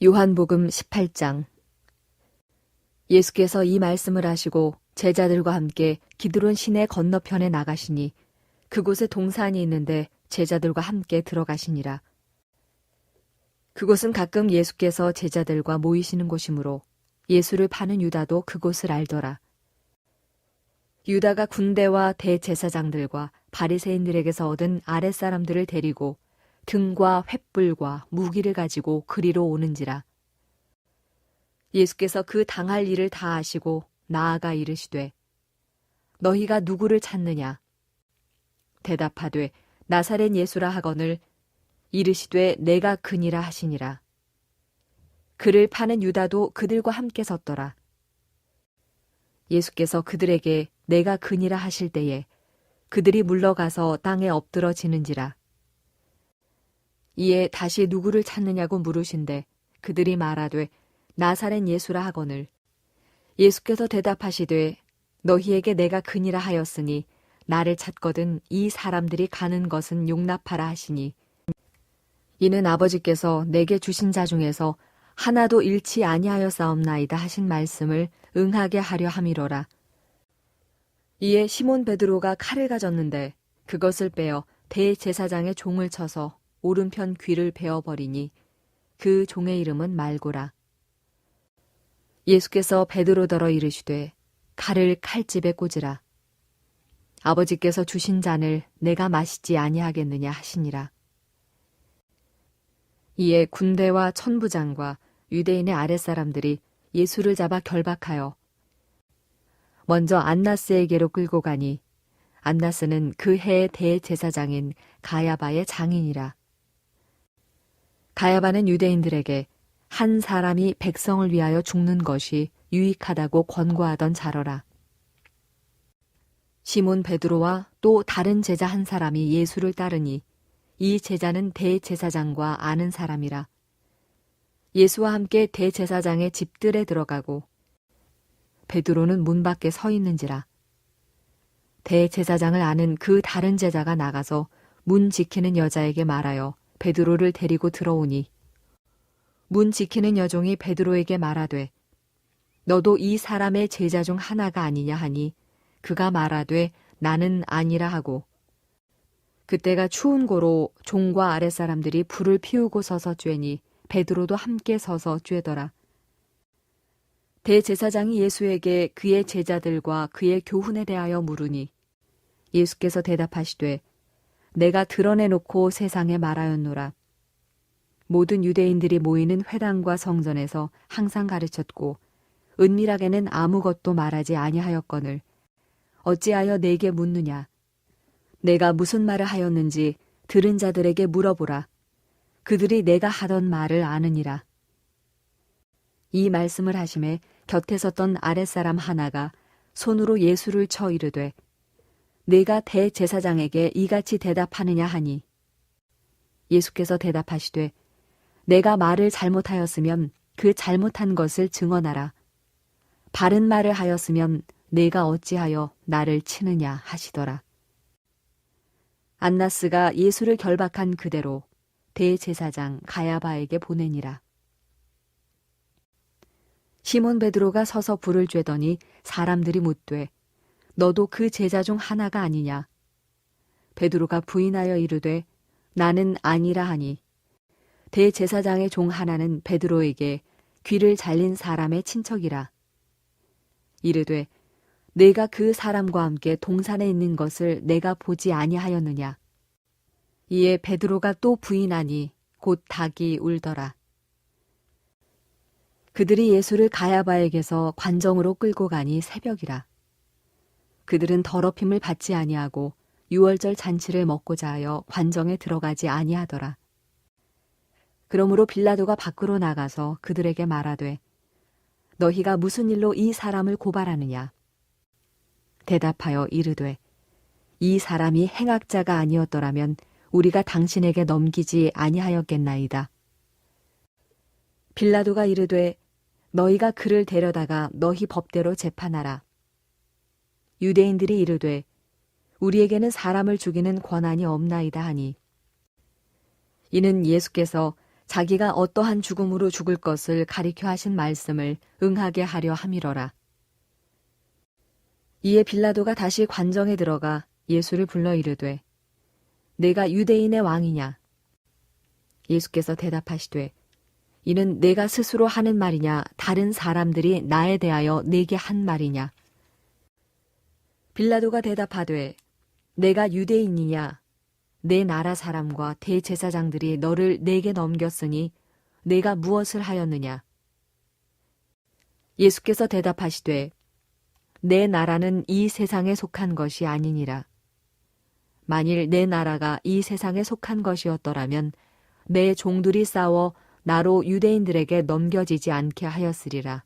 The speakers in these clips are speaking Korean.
요한복음 18장. 예수께서 이 말씀을 하시고 제자들과 함께 기드론 시내 건너편에 나가시니 그곳에 동산이 있는데 제자들과 함께 들어가시니라. 그곳은 가끔 예수께서 제자들과 모이시는 곳이므로 예수를 파는 유다도 그곳을 알더라. 유다가 군대와 대제사장들과 바리새인들에게서 얻은 아랫사람들을 데리고 등과 횃불과 무기를 가지고 그리로 오는지라. 예수께서 그 당할 일을 다 아시고 나아가 이르시되 너희가 누구를 찾느냐? 대답하되 나사렛 예수라 하거늘 이르시되 내가 그니라 하시니라. 그를 파는 유다도 그들과 함께 섰더라. 예수께서 그들에게 내가 그니라 하실 때에 그들이 물러가서 땅에 엎드러지는지라. 이에 다시 누구를 찾느냐고 물으신데 그들이 말하되 나사렛 예수라 하거늘 예수께서 대답하시되 너희에게 내가 그니라 하였으니 나를 찾거든 이 사람들이 가는 것은 용납하라 하시니 이는 아버지께서 내게 주신 자 중에서 하나도 잃지 아니하였사옵나이다 하신 말씀을 응하게 하려 함이로라. 이에 시몬 베드로가 칼을 가졌는데 그것을 빼어 대제사장의 종을 쳐서 오른편 귀를 베어버리니 그 종의 이름은 말고라. 예수께서 베드로더러 이르시되 칼을 칼집에 꽂으라. 아버지께서 주신 잔을 내가 마시지 아니하겠느냐 하시니라. 이에 군대와 천부장과 유대인의 아랫사람들이 예수를 잡아 결박하여 먼저 안나스에게로 끌고 가니 안나스는 그 해의 대제사장인 가야바의 장인이라. 가야바는 유대인들에게 한 사람이 백성을 위하여 죽는 것이 유익하다고 권고하던 자러라. 시몬 베드로와 또 다른 제자 한 사람이 예수를 따르니 이 제자는 대제사장과 아는 사람이라. 예수와 함께 대제사장의 집들에 들어가고 베드로는 문 밖에 서 있는지라. 대제사장을 아는 그 다른 제자가 나가서 문 지키는 여자에게 말하여 베드로를 데리고 들어오니 문 지키는 여종이 베드로에게 말하되 너도 이 사람의 제자 중 하나가 아니냐 하니 그가 말하되 나는 아니라 하고 그때가 추운 고로 종과 아랫사람들이 불을 피우고 서서 쬐니 베드로도 함께 서서 쬐더라. 대제사장이 예수에게 그의 제자들과 그의 교훈에 대하여 물으니 예수께서 대답하시되 내가 드러내놓고 세상에 말하였노라. 모든 유대인들이 모이는 회당과 성전에서 항상 가르쳤고 은밀하게는 아무것도 말하지 아니하였거늘 어찌하여 내게 묻느냐. 내가 무슨 말을 하였는지 들은 자들에게 물어보라. 그들이 내가 하던 말을 아느니라. 이 말씀을 하심에 곁에 섰던 아랫사람 하나가 손으로 예수를 쳐 이르되 내가 대제사장에게 이같이 대답하느냐 하니 예수께서 대답하시되 내가 말을 잘못하였으면 그 잘못한 것을 증언하라. 바른 말을 하였으면 내가 어찌하여 나를 치느냐 하시더라. 안나스가 예수를 결박한 그대로 대제사장 가야바에게 보내니라. 시몬 베드로가 서서 불을 쬐더니 사람들이 묻되 너도 그 제자 중 하나가 아니냐. 베드로가 부인하여 이르되 나는 아니라 하니 대제사장의 종 하나는 베드로에게 귀를 잘린 사람의 친척이라. 이르되 내가 그 사람과 함께 동산에 있는 것을 내가 보지 아니하였느냐. 이에 베드로가 또 부인하니 곧 닭이 울더라. 그들이 예수를 가야바에게서 관정으로 끌고 가니 새벽이라. 그들은 더럽힘을 받지 아니하고 유월절 잔치를 먹고자 하여 관정에 들어가지 아니하더라. 그러므로 빌라도가 밖으로 나가서 그들에게 말하되 너희가 무슨 일로 이 사람을 고발하느냐. 대답하여 이르되 이 사람이 행악자가 아니었더라면 우리가 당신에게 넘기지 아니하였겠나이다. 빌라도가 이르되 너희가 그를 데려다가 너희 법대로 재판하라. 유대인들이 이르되 우리에게는 사람을 죽이는 권한이 없나이다 하니 이는 예수께서 자기가 어떠한 죽음으로 죽을 것을 가리켜 하신 말씀을 응하게 하려 함이러라. 이에 빌라도가 다시 관정에 들어가 예수를 불러 이르되 내가 유대인의 왕이냐? 예수께서 대답하시되 이는 내가 스스로 하는 말이냐 다른 사람들이 나에 대하여 내게 한 말이냐? 빌라도가 대답하되 내가 유대인이냐? 내 나라 사람과 대제사장들이 너를 내게 넘겼으니 내가 무엇을 하였느냐? 예수께서 대답하시되 내 나라는 이 세상에 속한 것이 아니니라. 만일 내 나라가 이 세상에 속한 것이었더라면 내 종들이 싸워 나로 유대인들에게 넘겨지지 않게 하였으리라.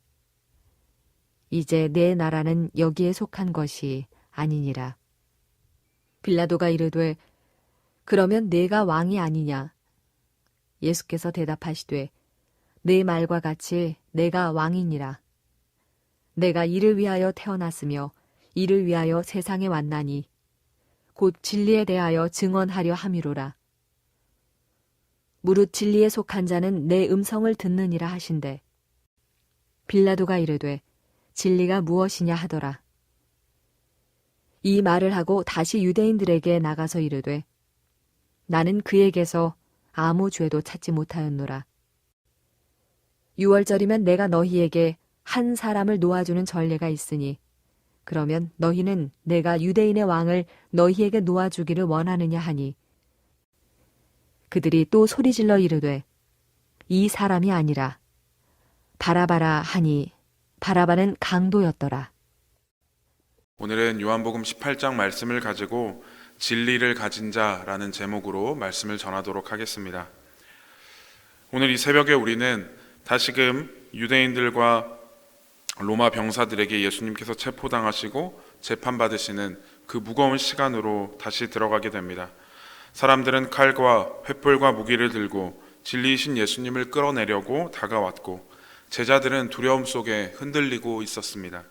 이제 내 나라는 여기에 속한 것이 아니니라. 빌라도가 이르되 그러면 내가 왕이 아니냐? 예수께서 대답하시되 내 말과 같이 내가 왕이니라. 내가 이를 위하여 태어났으며 이를 위하여 세상에 왔나니 곧 진리에 대하여 증언하려 함이로라. 무릇 진리에 속한 자는 내 음성을 듣느니라 하신대. 빌라도가 이르되 진리가 무엇이냐 하더라. 이 말을 하고 다시 유대인들에게 나가서 이르되 나는 그에게서 아무 죄도 찾지 못하였노라. 6월절이면 내가 너희에게 한 사람을 놓아주는 전례가 있으니 그러면 너희는 내가 유대인의 왕을 너희에게 놓아주기를 원하느냐 하니 그들이 또 소리질러 이르되 이 사람이 아니라 바라바라 하니 바라바는 강도였더라. 오늘은 요한복음 18장 말씀을 가지고 진리를 가진 자라는 제목으로 말씀을 전하도록 하겠습니다. 오늘 이 새벽에 우리는 다시금 유대인들과 로마 병사들에게 예수님께서 체포당하시고 재판받으시는 그 무거운 시간으로 다시 들어가게 됩니다. 사람들은 칼과 횃불과 무기를 들고 진리이신 예수님을 끌어내려고 다가왔고 제자들은 두려움 속에 흔들리고 있었습니다.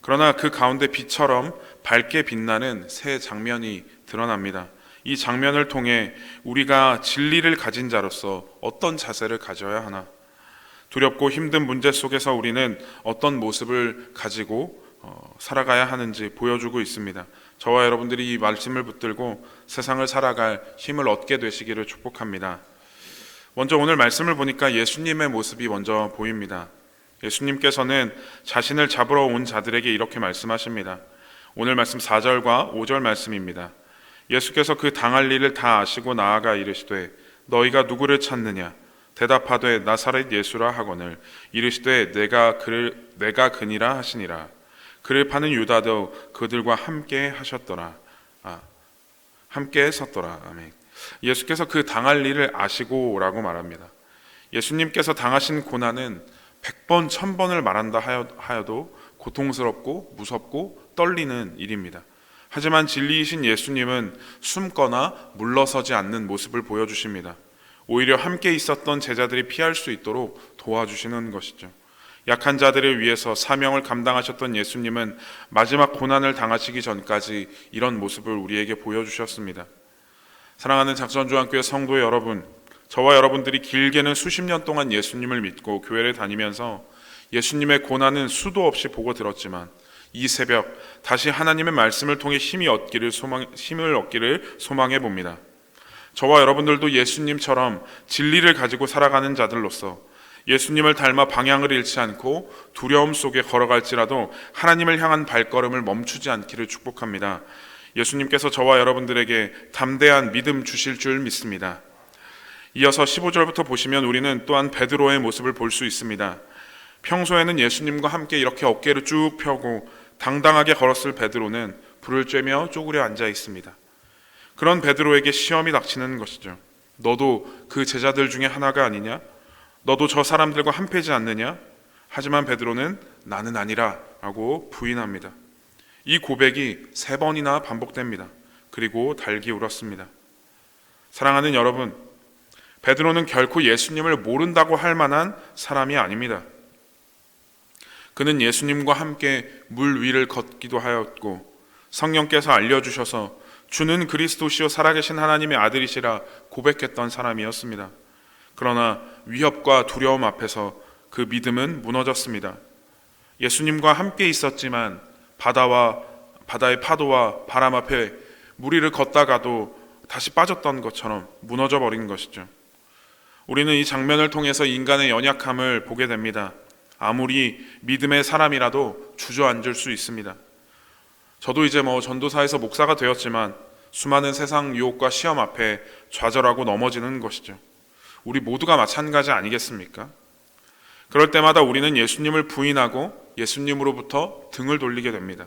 그러나 그 가운데 빛처럼 밝게 빛나는 새 장면이 드러납니다. 이 장면을 통해 우리가 진리를 가진 자로서 어떤 자세를 가져야 하나, 두렵고 힘든 문제 속에서 우리는 어떤 모습을 가지고 살아가야 하는지 보여주고 있습니다. 저와 여러분들이 이 말씀을 붙들고 세상을 살아갈 힘을 얻게 되시기를 축복합니다. 먼저 오늘 말씀을 보니까 예수님의 모습이 먼저 보입니다. 예수님께서는 자신을 잡으러 온 자들에게 이렇게 말씀하십니다. 오늘 말씀 4절과 5절 말씀입니다. 예수께서 그 당할 일을 다 아시고 나아가 이르시되 너희가 누구를 찾느냐? 대답하되 나사렛 예수라 하거늘 이르시되 내가 그니라 하시니라. 그를 파는 유다도 그들과 함께 하셨더라. 함께 섰더라. 아멘. 예수께서 그 당할 일을 아시고라고 말합니다. 예수님께서 당하신 고난은 100번, 1000번을 말한다 하여도 고통스럽고 무섭고 떨리는 일입니다. 하지만 진리이신 예수님은 숨거나 물러서지 않는 모습을 보여주십니다. 오히려 함께 있었던 제자들이 피할 수 있도록 도와주시는 것이죠. 약한 자들을 위해서 사명을 감당하셨던 예수님은 마지막 고난을 당하시기 전까지 이런 모습을 우리에게 보여주셨습니다. 사랑하는 작전조항교회 성도 여러분, 저와 여러분들이 길게는 수십 년 동안 예수님을 믿고 교회를 다니면서 예수님의 고난은 수도 없이 보고 들었지만 이 새벽 다시 하나님의 말씀을 통해 힘을 얻기를 소망해 봅니다. 저와 여러분들도 예수님처럼 진리를 가지고 살아가는 자들로서 예수님을 닮아 방향을 잃지 않고 두려움 속에 걸어갈지라도 하나님을 향한 발걸음을 멈추지 않기를 축복합니다. 예수님께서 저와 여러분들에게 담대한 믿음 주실 줄 믿습니다. 이어서 15절부터 보시면 우리는 또한 베드로의 모습을 볼 수 있습니다. 평소에는 예수님과 함께 이렇게 어깨를 쭉 펴고 당당하게 걸었을 베드로는 불을 쬐며 쪼그려 앉아 있습니다. 그런 베드로에게 시험이 닥치는 것이죠. 너도 그 제자들 중에 하나가 아니냐? 너도 저 사람들과 한패지 않느냐? 하지만 베드로는 나는 아니라 라고 부인합니다. 이 고백이 3번이나 반복됩니다. 그리고 달기 울었습니다. 사랑하는 여러분, 베드로는 결코 예수님을 모른다고 할 만한 사람이 아닙니다. 그는 예수님과 함께 물 위를 걷기도 하였고 성령께서 알려주셔서 주는 그리스도시요 살아계신 하나님의 아들이시라 고백했던 사람이었습니다. 그러나 위협과 두려움 앞에서 그 믿음은 무너졌습니다. 예수님과 함께 있었지만 바다의 파도와 바람 앞에 무리를 걷다가도 다시 빠졌던 것처럼 무너져 버린 것이죠. 우리는 이 장면을 통해서 인간의 연약함을 보게 됩니다. 아무리 믿음의 사람이라도 주저앉을 수 있습니다. 저도 이제 전도사에서 목사가 되었지만 수많은 세상 유혹과 시험 앞에 좌절하고 넘어지는 것이죠. 우리 모두가 마찬가지 아니겠습니까? 그럴 때마다 우리는 예수님을 부인하고 예수님으로부터 등을 돌리게 됩니다.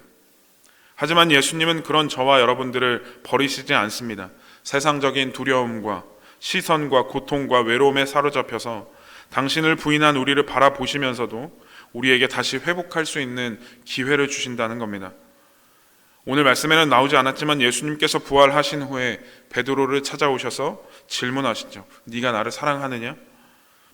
하지만 예수님은 그런 저와 여러분들을 버리시지 않습니다. 세상적인 두려움과 시선과 고통과 외로움에 사로잡혀서 당신을 부인한 우리를 바라보시면서도 우리에게 다시 회복할 수 있는 기회를 주신다는 겁니다. 오늘 말씀에는 나오지 않았지만 예수님께서 부활하신 후에 베드로를 찾아오셔서 질문하시죠. 네가 나를 사랑하느냐?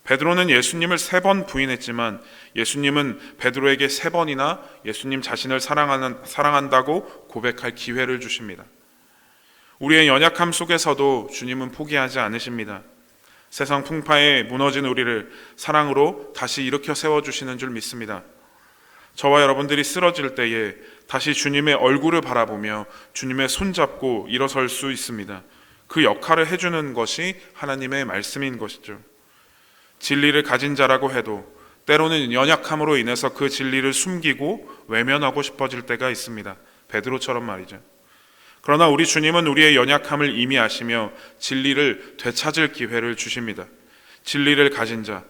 베드로는 예수님을 3번 부인했지만 예수님은 베드로에게 3번이나 예수님 자신을 사랑한다고 고백할 기회를 주십니다. 우리의 연약함 속에서도 주님은 포기하지 않으십니다. 세상 풍파에 무너진 우리를 사랑으로 다시 일으켜 세워주시는 줄 믿습니다. 저와 여러분들이 쓰러질 때에 다시 주님의 얼굴을 바라보며 주님의 손잡고 일어설 수 있습니다. 그 역할을 해주는 것이 하나님의 말씀인 것이죠. 진리를 가진 자라고 해도 때로는 연약함으로 인해서 그 진리를 숨기고 외면하고 싶어질 때가 있습니다. 베드로처럼 말이죠. 그러나 우리 주님은 우리의 연약함을 이미 아시며 진리를 되찾을 기회를 주십니다. 진리를 가진 자,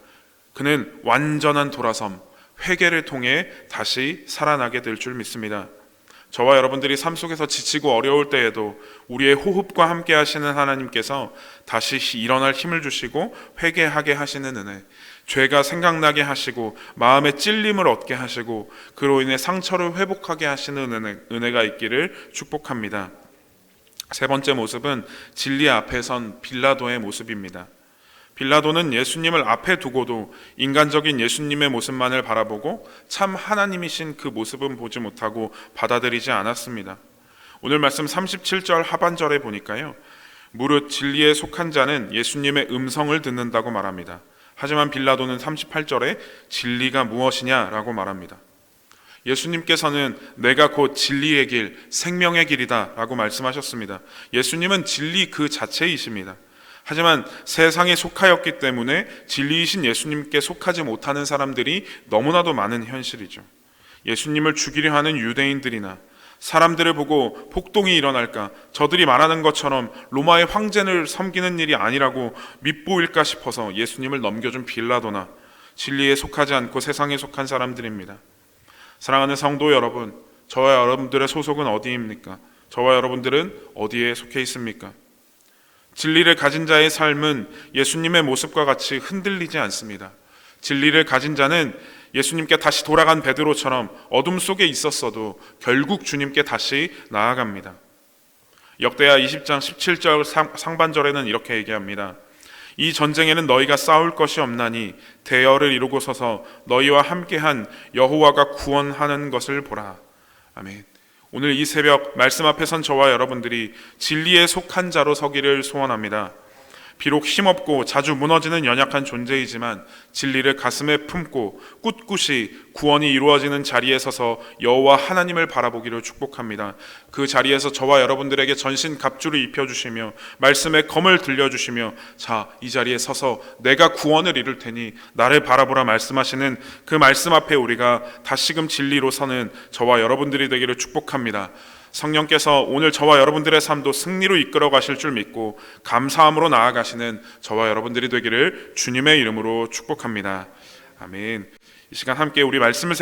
그는 완전한 돌아섬, 회개를 통해 다시 살아나게 될 줄 믿습니다. 저와 여러분들이 삶 속에서 지치고 어려울 때에도 우리의 호흡과 함께 하시는 하나님께서 다시 일어날 힘을 주시고 회개하게 하시는 은혜, 죄가 생각나게 하시고 마음의 찔림을 얻게 하시고 그로 인해 상처를 회복하게 하시는 은혜가 있기를 축복합니다. 3번째 모습은 진리 앞에 선 빌라도의 모습입니다. 빌라도는 예수님을 앞에 두고도 인간적인 예수님의 모습만을 바라보고 참 하나님이신 그 모습은 보지 못하고 받아들이지 않았습니다. 오늘 말씀 37절 하반절에 보니까요, 무릇 진리에 속한 자는 예수님의 음성을 듣는다고 말합니다. 하지만 빌라도는 38절에 진리가 무엇이냐라고 말합니다. 예수님께서는 내가 곧 진리의 길, 생명의 길이다 라고 말씀하셨습니다. 예수님은 진리 그 자체이십니다. 하지만 세상에 속하였기 때문에 진리이신 예수님께 속하지 못하는 사람들이 너무나도 많은 현실이죠. 예수님을 죽이려 하는 유대인들이나 사람들을 보고 폭동이 일어날까, 저들이 말하는 것처럼 로마의 황제를 섬기는 일이 아니라고 밉보일까 싶어서 예수님을 넘겨준 빌라도나 진리에 속하지 않고 세상에 속한 사람들입니다. 사랑하는 성도 여러분, 저와 여러분들의 소속은 어디입니까? 저와 여러분들은 어디에 속해 있습니까? 진리를 가진 자의 삶은 예수님의 모습과 같이 흔들리지 않습니다. 진리를 가진 자는 예수님께 다시 돌아간 베드로처럼 어둠 속에 있었어도 결국 주님께 다시 나아갑니다. 역대하 20장 17절 상반절에는 이렇게 얘기합니다. 이 전쟁에는 너희가 싸울 것이 없나니 대열을 이루고 서서 너희와 함께한 여호와가 구원하는 것을 보라. 아멘. 오늘 이 새벽 말씀 앞에 선 저와 여러분들이 진리에 속한 자로 서기를 소원합니다. 비록 힘없고 자주 무너지는 연약한 존재이지만 진리를 가슴에 품고 꿋꿋이 구원이 이루어지는 자리에 서서 여호와 하나님을 바라보기를 축복합니다. 그 자리에서 저와 여러분들에게 전신 갑주를 입혀주시며 말씀의 검을 들려주시며 자, 이 자리에 서서 내가 구원을 이룰 테니 나를 바라보라 말씀하시는 그 말씀 앞에 우리가 다시금 진리로 서는 저와 여러분들이 되기를 축복합니다. 성령께서 오늘 저와 여러분들의 삶도 승리로 이끌어 가실 줄 믿고 감사함으로 나아가시는 저와 여러분들이 되기를 주님의 이름으로 축복합니다. 아멘. 이 시간 함께 우리 말씀을